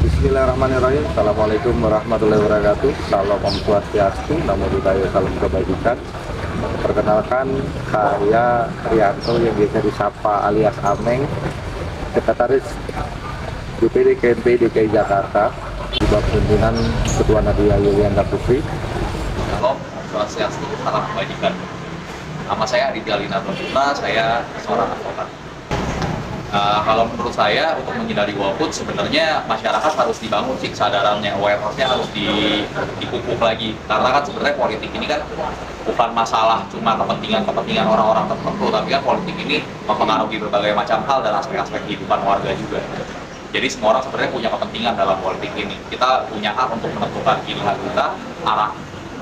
Bismillahirrahmanirrahim. Assalamualaikum warahmatullahi wabarakatuh. Salam Om Swastiastu, Namo Buddhaya, salam kebajikan. Perkenalkan, saya Rianto yang biasa disapa alias Ameng, Sekretaris DPD KNPI DKI Jakarta, di bawah pimpinan Ketua Nadia Yuliana Putri. Salam Swastiastu, salam kebajikan. Nama saya Aditya Lina Putra, saya seorang advokat. Kalau menurut saya, untuk menghindari golput sebenarnya masyarakat harus dibangun sih kesadarannya, awareness-nya harus dipupuk lagi. Karena kan sebenarnya politik ini kan bukan masalah cuma kepentingan orang-orang tertentu, tapi kan politik ini mempengaruhi berbagai macam hal dan aspek-aspek kehidupan warga juga. Jadi semua orang sebenarnya punya kepentingan dalam politik ini. Kita punya hak untuk menentukan pilihan kita, arah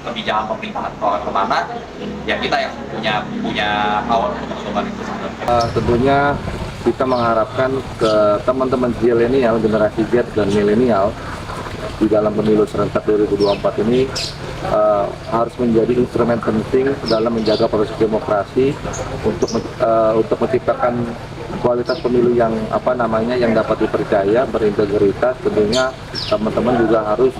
kebijakan pemerintahan kemana, ya kita yang punya awal untuk menentukan itu sebenarnya. Tentunya kita mengharapkan ke teman-teman zilenial, generasi Z dan milenial di dalam pemilu serentak 2024 ini harus menjadi instrumen penting dalam menjaga proses demokrasi untuk menciptakan kualitas pemilu yang yang dapat dipercaya, berintegritas. Tentunya teman-teman juga harus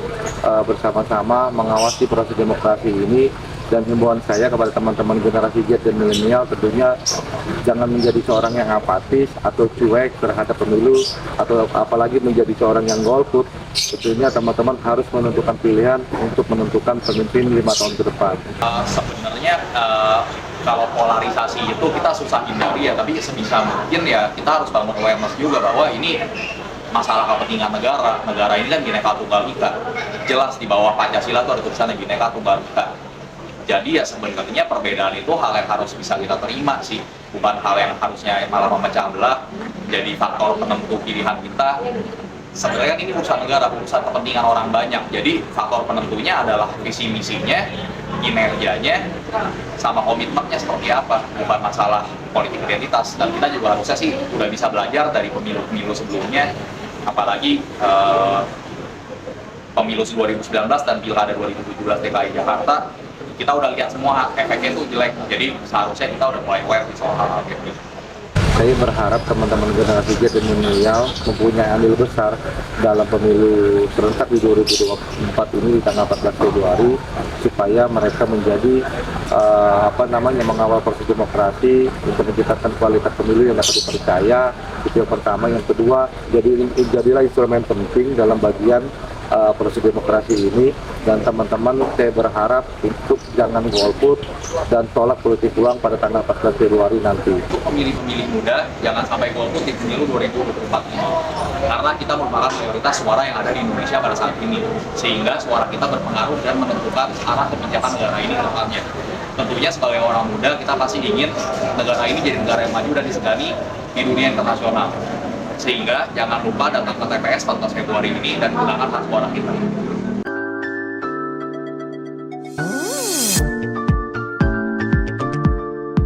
bersama-sama mengawasi proses demokrasi ini. Dan himbauan saya kepada teman-teman generasi Z dan milenial, tentunya jangan menjadi seorang yang apatis atau cuek terhadap pemilu, atau apalagi menjadi seorang yang golput. Tentunya teman-teman harus menentukan pilihan untuk menentukan pemimpin 5 tahun ke depan. Sebenarnya kalau polarisasi itu kita susah hindari ya, tapi sebisa mungkin ya kita harus bangun awareness juga bahwa ini masalah kepentingan negara. Negara ini kan Bhinneka Tunggal Ika. Jelas di bawah Pancasila itu ada tulisannya Bhinneka Tunggal Ika. Jadi ya sebenarnya perbedaan itu hal yang harus bisa kita terima sih, bukan hal yang harusnya malah memecah belah jadi faktor penentu pilihan kita. Sebenarnya kan ini urusan negara, urusan kepentingan orang banyak. Jadi faktor penentunya adalah visi misinya, kinerjanya, sama komitmennya seperti apa, bukan masalah politik identitas. Dan kita juga harusnya sih udah bisa belajar dari pemilu-pemilu sebelumnya, apalagi pemilu 2019 dan pilkada 2017 DKI Jakarta. Kita udah lihat semua efeknya itu jelek, jadi seharusnya kita udah mulai aware di soal hal gitu. Saya berharap teman-teman generasi Z dan milenial mempunyai andil besar dalam pemilu serentak di 2024 ini di tanggal 14 Februari, supaya mereka menjadi mengawal proses demokrasi untuk menciptakan kualitas pemilu yang dapat dipercaya. Itu yang pertama. Yang kedua, jadilah instrumen penting dalam bagian proses demokrasi ini. Dan teman-teman, saya berharap untuk jangan golput dan tolak politik uang pada tanggal 14 Februari nanti. Pemilih-pemilih muda jangan sampai golput di pemilu 2024 ini, karena kita merupakan mayoritas suara yang ada di Indonesia pada saat ini, sehingga suara kita berpengaruh dan menentukan arah kebijakan negara ini ke depannya. Tentunya sebagai orang muda kita pasti ingin negara ini jadi negara yang maju dan disegani di dunia internasional, sehingga jangan lupa datang ke TPS 14 Februari ini dan gunakan hak suara kita.